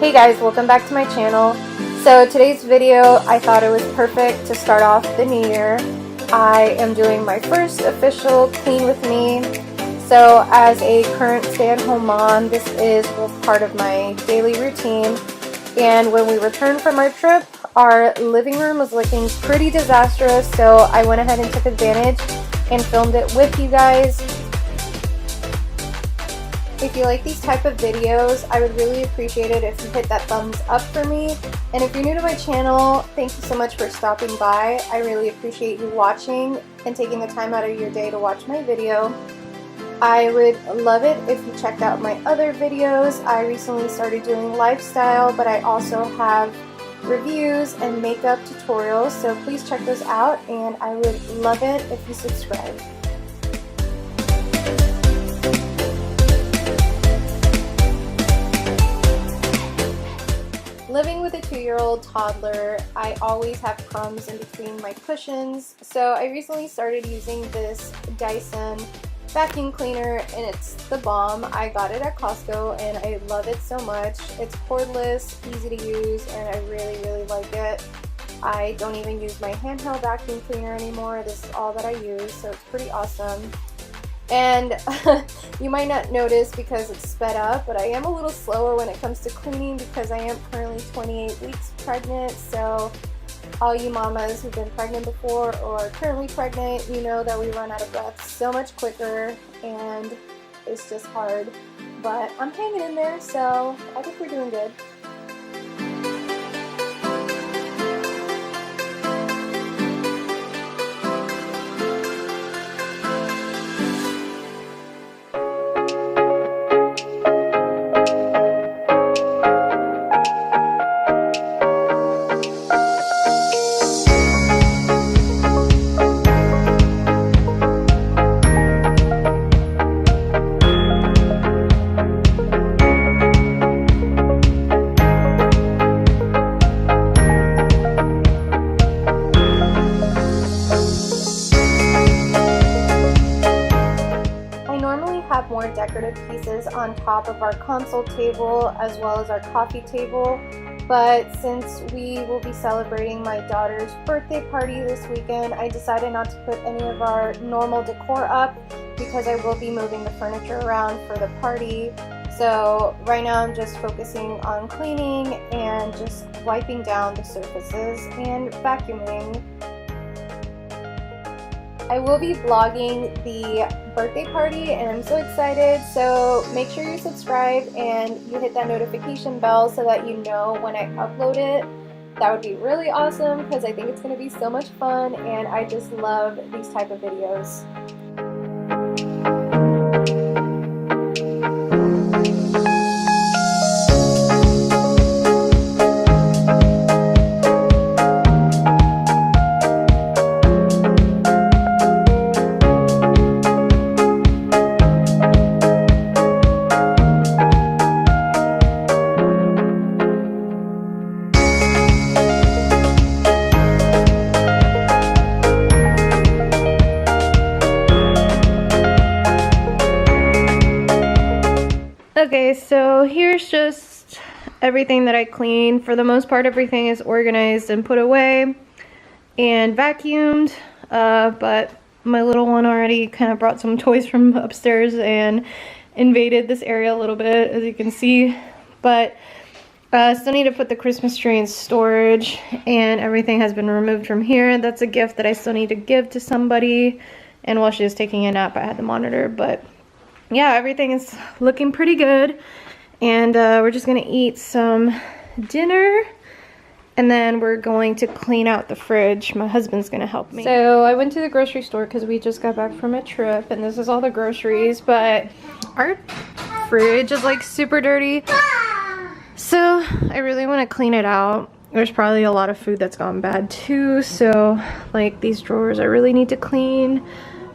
Hey guys, welcome back to my channel. So today's video, I thought it was perfect to start off the new year. I am doing my first official clean with me. So as a current stay-at-home mom, this is part of my daily routine. And when we returned from our trip, our living room was looking pretty disastrous, so I went ahead and took advantage and filmed it with you guys. If you like these type of videos, I would really appreciate it if you hit that thumbs up for me. And if you're new to my channel, thank you so much for stopping by. I really appreciate you watching and taking the time out of your day to watch my video. I would love it if you checked out my other videos. I recently started doing lifestyle, but I also have reviews and makeup tutorials, so please check those out, and I would love it if you subscribe. Living with a 2-year-old toddler, I always have crumbs in between my cushions, so I recently started using this Dyson vacuum cleaner, and it's the bomb. I got it at Costco and I love it so much. It's cordless, easy to use, and I really like it. I don't even use my handheld vacuum cleaner anymore. This is all that I use, so it's pretty awesome. And you might not notice because it's sped up, but I am a little slower when it comes to cleaning because I am currently 28 weeks pregnant. So all you mamas who've been pregnant before or are currently pregnant, you know that we run out of breath so much quicker, and it's just hard. But I'm hanging in there, so I think we're doing good. More decorative pieces on top of our console table as well as our coffee table, but since we will be celebrating my daughter's birthday party this weekend, I decided not to put any of our normal decor up because I will be moving the furniture around for the party. So right now I'm just focusing on cleaning and just wiping down the surfaces and vacuuming. I will be vlogging the birthday party and I'm so excited, so make sure you subscribe and you hit that notification bell so that you know when I upload it. That would be really awesome because I think it's going to be so much fun and I just love these type of videos. Okay, so here's just everything that I cleaned. For the most part, everything is organized and put away and vacuumed, but my little one already kind of brought some toys from upstairs and invaded this area a little bit, as you can see. But still need to put the Christmas tree in storage, and everything has been removed from here. That's a gift that I still need to give to somebody, and while she was taking a nap I had the monitor. But yeah, everything is looking pretty good, and we're just gonna eat some dinner and then we're going to clean out the fridge. My husband's gonna help me. So I went to the grocery store because we just got back from a trip, and this is all the groceries, but our fridge is like super dirty, so I really want to clean it out. There's probably a lot of food that's gone bad too, so like these drawers I really need to clean,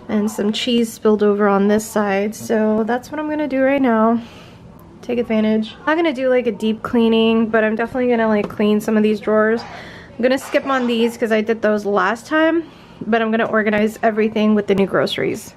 and some cheese spilled over on this side, so that's what I'm gonna do right now. Take advantage. I'm not gonna do like a deep cleaning, but I'm definitely gonna like clean some of these drawers. I'm gonna skip on these because I did those last time, but I'm gonna organize everything with the new groceries.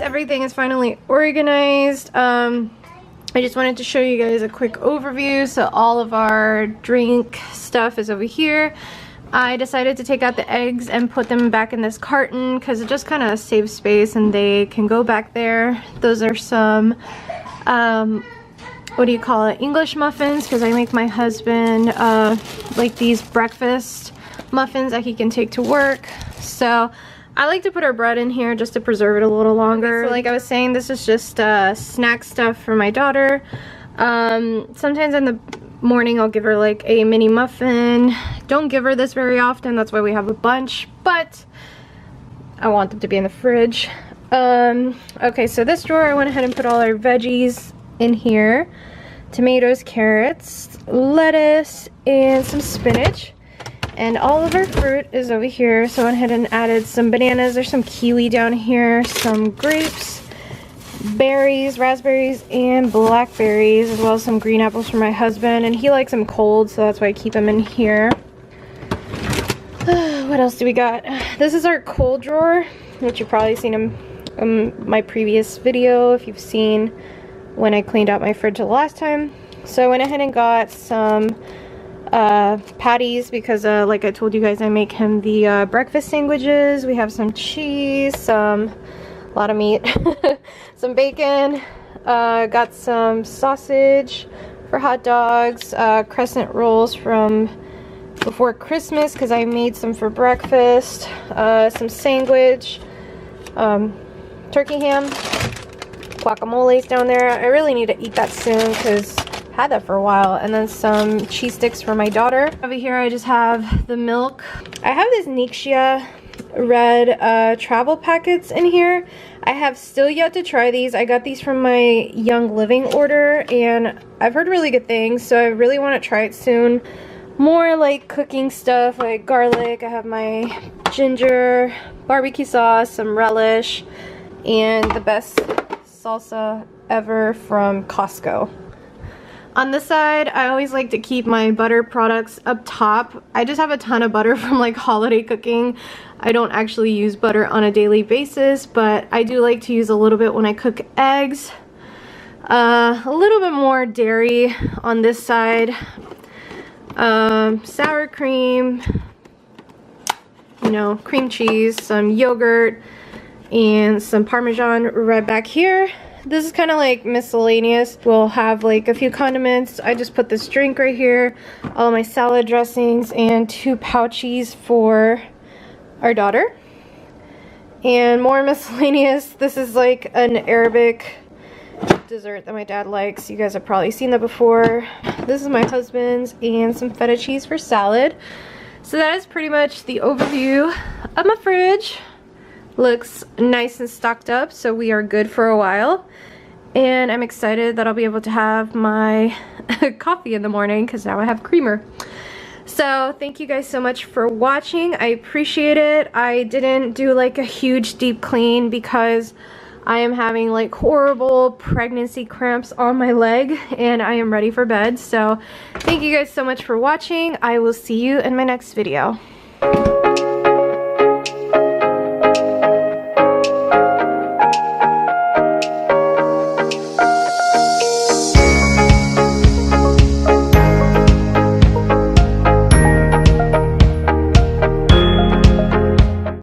Everything is finally organized. I just wanted to show you guys a quick overview. So all of our drink stuff is over here. I decided to take out the eggs and put them back in this carton because it just kind of saves space and they can go back there. Those are some what do you call it, English muffins, because I make my husband like these breakfast muffins that he can take to work. So I like to put our bread in here just to preserve it a little longer. Okay, so like I was saying, this is just snack stuff for my daughter. Sometimes in the morning I'll give her like a mini muffin. Don't give her this very often, that's why we have a bunch, but I want them to be in the fridge. Okay, so this drawer I went ahead and put all our veggies in here. Tomatoes, carrots, lettuce, and some spinach. And all of our fruit is over here, so I went ahead and added some bananas. There's some kiwi down here, some grapes, berries, raspberries, and blackberries, as well as some green apples for my husband. And he likes them cold, so that's why I keep them in here. What else do we got? This is our cold drawer, which you've probably seen in my previous video if you've seen when I cleaned out my fridge the last time. So I went ahead and got some patties because like I told you guys, I make him the breakfast sandwiches. We have some cheese, a lot of meat, some bacon, got some sausage for hot dogs, crescent rolls from before Christmas because I made some for breakfast, some sandwich, turkey ham, guacamole's down there. I really need to eat that soon because had that for a while. And then some cheese sticks for my daughter. Over here I just have the milk. I have this Nixia red travel packets in here. I have still yet to try these. I got these from my Young Living order and I've heard really good things, so I really want to try it soon. More like cooking stuff like garlic. I have my ginger, barbecue sauce, some relish, and the best salsa ever from Costco. On this side, I always like to keep my butter products up top. I just have a ton of butter from like holiday cooking. I don't actually use butter on a daily basis, but I do like to use a little bit when I cook eggs. A little bit more dairy on this side. Sour cream, you know, cream cheese, some yogurt, and some Parmesan right back here. This is kind of like miscellaneous. We'll have like a few condiments. I just put this drink right here, all my salad dressings, and 2 pouchies for our daughter. And more miscellaneous. This is like an Arabic dessert that my dad likes. You guys have probably seen that before. This is my husband's, and some feta cheese for salad. So that is pretty much the overview of my fridge. Looks nice and stocked up, so we are good for a while. And I'm excited that I'll be able to have my coffee in the morning because now I have creamer. So thank you guys so much for watching. I appreciate it. I didn't do like a huge deep clean because I am having like horrible pregnancy cramps on my leg and I am ready for bed. So thank you guys so much for watching. I will see you in my next video.